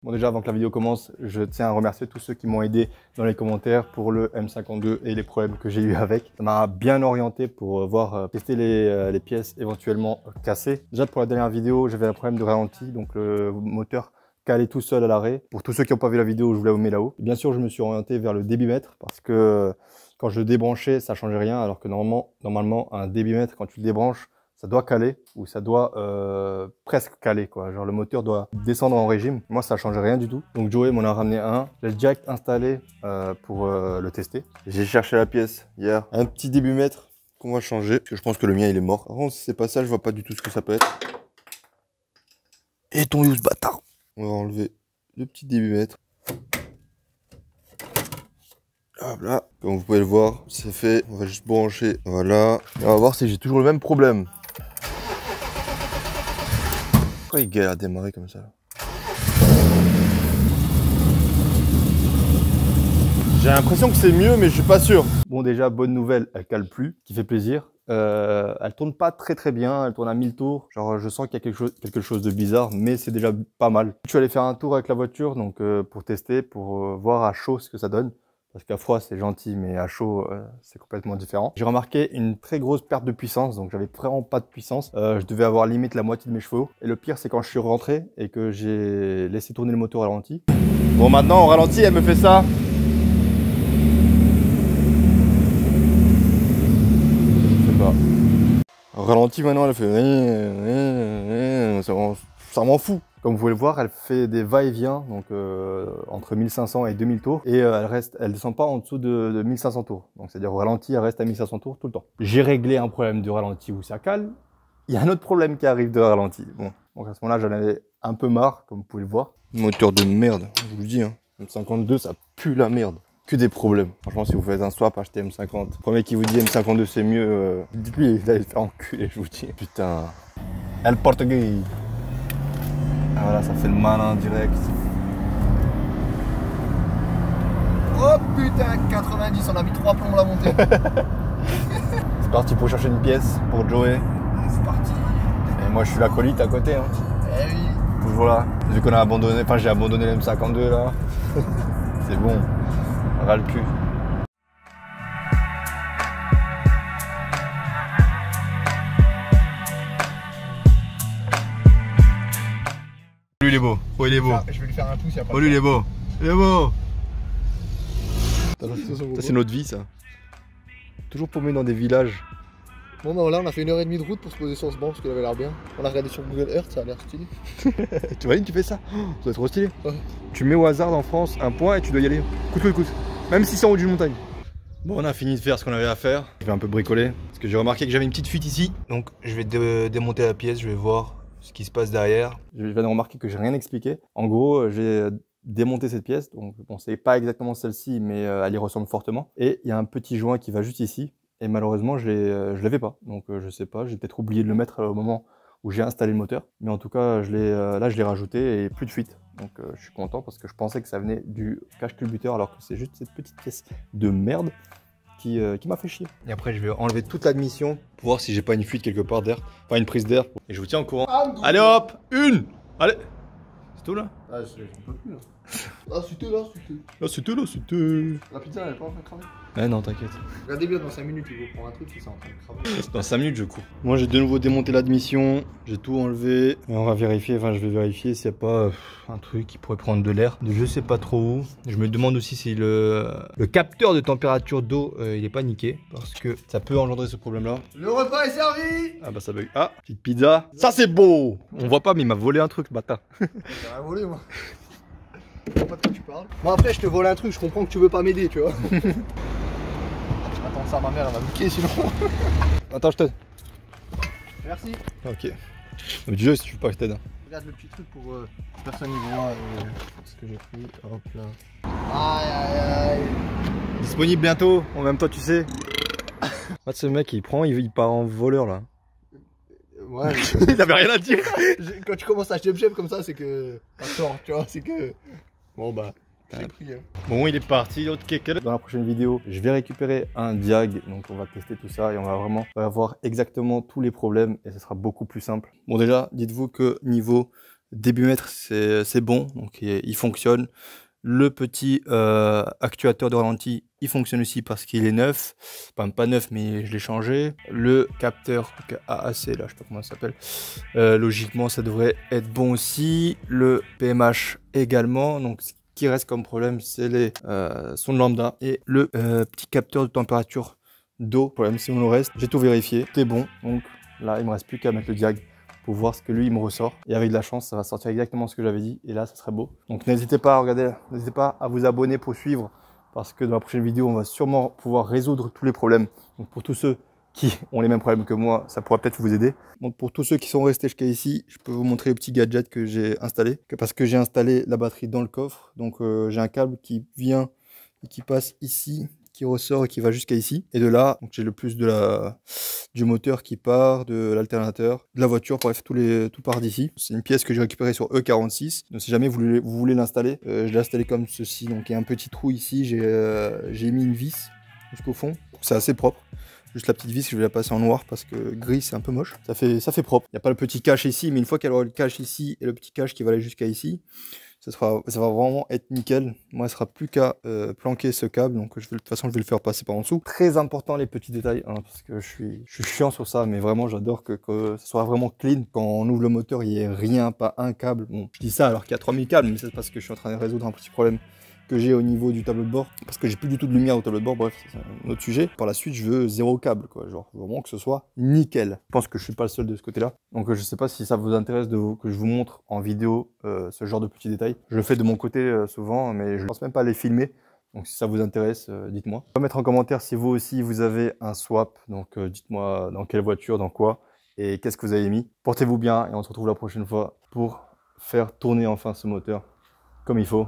Bon déjà avant que la vidéo commence, je tiens à remercier tous ceux qui m'ont aidé dans les commentaires pour le M52 et les problèmes que j'ai eu avec. Ça m'a bien orienté pour tester les pièces éventuellement cassées. Déjà pour la dernière vidéo, j'avais un problème de ralenti, donc le moteur calé tout seul à l'arrêt. Pour tous ceux qui n'ont pas vu la vidéo, je vous la mets là-haut. Bien sûr, je me suis orienté vers le débitmètre parce que quand je le débranchais, ça changeait rien, alors que normalement un débitmètre, quand tu le débranches, ça doit caler ou ça doit presque caler quoi. Genre le moteur doit descendre en régime. Moi ça change rien du tout. Donc Joey m'en a ramené un. Je l'ai direct installé pour le tester. J'ai cherché la pièce hier. Un petit débitmètre qu'on va changer parce que je pense que le mien il est mort. Par contre si c'est pas ça, je vois pas du tout ce que ça peut être. Et ton use bâtard. On va enlever le petit débitmètre. Hop là, comme vous pouvez le voir, c'est fait. On va juste brancher. Voilà. Et on va voir si j'ai toujours le même problème. Pourquoi il galère à démarrer comme ça? J'ai l'impression que c'est mieux, mais je suis pas sûr. Bon, déjà, bonne nouvelle, elle cale plus, qui fait plaisir. Elle tourne pas très bien, elle tourne à 1000 tours. Genre, je sens qu'il y a quelque chose de bizarre, mais c'est déjà pas mal. Je suis allé faire un tour avec la voiture, donc pour tester, pour voir à chaud ce que ça donne. Parce qu'à froid, c'est gentil, mais à chaud, c'est complètement différent. J'ai remarqué une très grosse perte de puissance, donc j'avais vraiment pas de puissance. Je devais avoir limite la moitié de mes chevaux. Et le pire, c'est quand je suis rentré et que j'ai laissé tourner le moteur au ralenti. Bon, maintenant, au ralenti, elle me fait ça. Je sais pas. Au ralenti, maintenant, elle fait... Ça m'en fout. Comme vous pouvez le voir, elle fait des va-et-vient, donc entre 1500 et 2000 tours, et elle descend pas en dessous de 1500 tours. Donc c'est-à-dire au ralenti, elle reste à 1500 tours tout le temps. J'ai réglé un problème de ralenti où ça cale. Il y a un autre problème qui arrive de ralenti. Bon, donc à ce moment-là, j'en avais un peu marre, comme vous pouvez le voir. Moteur de merde, je vous le dis, hein. M52, ça pue la merde. Que des problèmes. Franchement, si vous faites un swap, achetez M50. Le premier qui vous dit M52 c'est mieux, dites-lui d'aller le faire enculer, je vous dis. Putain. El Portugais. Ah voilà, ça fait le malin direct. Oh putain, 90, on a mis 3 plombs la montée. C'est parti pour chercher une pièce pour Joey. C'est parti. Et moi je suis l'acolyte à côté. Hein. Eh oui. Toujours là. Vu qu'on a abandonné, enfin j'ai abandonné le M52 là. C'est bon. Ras le cul. Lui il est beau. Oh il est beau. Je vais lui faire un pouce, il y a pas. Oh lui il est beau. Il est beau. Ça C'est notre vie ça. Toujours paumé dans des villages. Bon bah là on a fait 1h30 de route pour se poser sur ce banc parce qu'il avait l'air bien. On a regardé sur Google Earth, ça a l'air stylé. Tu imagines tu fais ça? Ça doit être trop stylé. Ouais. Tu mets au hasard en France un point et tu dois y aller. Coûte. Même si c'est en haut d'une montagne. Bon on a fini de faire ce qu'on avait à faire. Je vais un peu bricoler. Parce que j'ai remarqué que j'avais une petite fuite ici. Donc je vais démonter la pièce, je vais voir ce qui se passe derrière. Je viens de remarquer que j'ai rien expliqué. En gros, j'ai démonté cette pièce. Donc bon, c'est pas exactement celle-ci, mais elle y ressemble fortement. Et il y a un petit joint qui va juste ici. Et malheureusement, je l'avais pas. Donc je sais pas, j'ai peut-être oublié de le mettre au moment où j'ai installé le moteur. Mais en tout cas, là, je l'ai rajouté et plus de fuite. Donc je suis content parce que je pensais que ça venait du cache-culbuteur alors que c'est juste cette petite pièce de merde qui m'a fait chier. Et après, je vais enlever toute l'admission pour voir si j'ai pas une fuite quelque part d'air. Enfin, une prise d'air. Et je vous tiens au courant. Allez hop, une. Allez. C'est tout là? Ah, je peux plus là. Ah, c'était là. Là, c'était. La pizza elle est pas en train de cramer. Eh non, t'inquiète. Regardez bien, dans 5 minutes, il faut prendre un truc qui c'est en train de cramer. Dans 5 minutes, je cours. Moi, j'ai de nouveau démonté l'admission. J'ai tout enlevé. Et on va vérifier, enfin, je vais vérifier s'il n'y a pas un truc qui pourrait prendre de l'air. Je sais pas trop où. Je me demande aussi si le capteur de température d'eau, il est pas niqué. Parce que ça peut engendrer ce problème-là. Le repas est servi. Ah bah ça bug. Ah, petite pizza. Ça, c'est beau. On voit pas, mais il m'a volé un truc, bâtard. J'ai rien volé, moi. Je sais pas de quoi tu parles. Bon, après, je te vole un truc, je comprends que tu veux pas m'aider, tu vois. Attends, ça, ma mère, elle va me niquer sinon. Attends, je t'aide. Merci. Ok. Mais Dieu, si tu veux pas que je t'aide. Regarde le petit truc pour personne n'y voit ce que j'ai pris. Hop là. Aïe. Disponible bientôt, en même temps, tu sais. Regarde ce mec, il prend, il part en voleur là. Ouais. Il avait rien à dire. Quand tu commences à jeb comme ça, c'est que. Attends, tu vois, c'est que. Bon bah. J'ai pris. Bon, il est parti, l'autre kékel. Dans la prochaine vidéo, je vais récupérer un diag. Donc, on va tester tout ça et on va voir exactement tous les problèmes et ce sera beaucoup plus simple. Bon, déjà, dites-vous que niveau débitmètre c'est bon, donc il fonctionne. Le petit actuateur de ralenti, il fonctionne aussi parce qu'il est neuf. Enfin, pas neuf, mais je l'ai changé. Le capteur AAC, là, je sais pas comment ça s'appelle. Logiquement, ça devrait être bon aussi. Le PMH également. Donc, ce qui reste comme problème, c'est les sondes lambda et le petit capteur de température d'eau. Problème, c'est le reste. J'ai tout vérifié. Tout est bon. Donc, là, il me reste plus qu'à mettre le diag pour voir ce que lui il me ressort. Et avec de la chance, ça va sortir exactement ce que j'avais dit. Et là, ça serait beau. Donc n'hésitez pas à regarder, n'hésitez pas à vous abonner pour suivre. Parce que dans la prochaine vidéo, on va sûrement pouvoir résoudre tous les problèmes. Donc pour tous ceux qui ont les mêmes problèmes que moi, ça pourra peut-être vous aider. Donc pour tous ceux qui sont restés jusqu'à ici, je peux vous montrer le petit gadget que j'ai installé. Parce que j'ai installé la batterie dans le coffre. Donc j'ai un câble qui vient et qui passe ici, qui ressort et qui va jusqu'à ici. Et de là, j'ai le plus du moteur qui part, de l'alternateur, de la voiture, bref, tout part d'ici. C'est une pièce que j'ai récupérée sur E46. Donc si jamais vous voulez l'installer, je l'ai installé comme ceci. Donc il y a un petit trou ici, j'ai mis une vis jusqu'au fond. C'est assez propre. Juste la petite vis, je vais la passer en noir parce que gris c'est un peu moche. Ça fait propre. Il n'y a pas le petit cache ici, mais une fois qu'elle aura le cache ici et le petit cache qui va aller jusqu'à ici, ça va vraiment être nickel. Moi, il ne sera plus qu'à planquer ce câble. Donc, de toute façon, je vais le faire passer par en dessous. Très important, les petits détails. Hein, parce que je suis chiant sur ça. Mais vraiment, j'adore que ça soit vraiment clean. Quand on ouvre le moteur, il n'y ait rien, pas un câble. Bon, je dis ça alors qu'il y a 3000 câbles. Mais c'est parce que je suis en train de résoudre un petit problème que j'ai au niveau du tableau de bord. Parce que j'ai plus du tout de lumière au tableau de bord. Bref, c'est un autre sujet. Par la suite, je veux 0 câble, quoi. Genre, vraiment que ce soit nickel. Je pense que je suis pas le seul de ce côté-là. Donc, je sais pas si ça vous intéresse que je vous montre en vidéo ce genre de petits détails. Je le fais de mon côté souvent, mais je pense même pas à les filmer. Donc, si ça vous intéresse, dites-moi. On va mettre en commentaire si vous aussi, vous avez un swap. Donc, dites-moi dans quelle voiture, dans quoi, et qu'est-ce que vous avez mis. Portez-vous bien et on se retrouve la prochaine fois pour faire tourner enfin ce moteur comme il faut.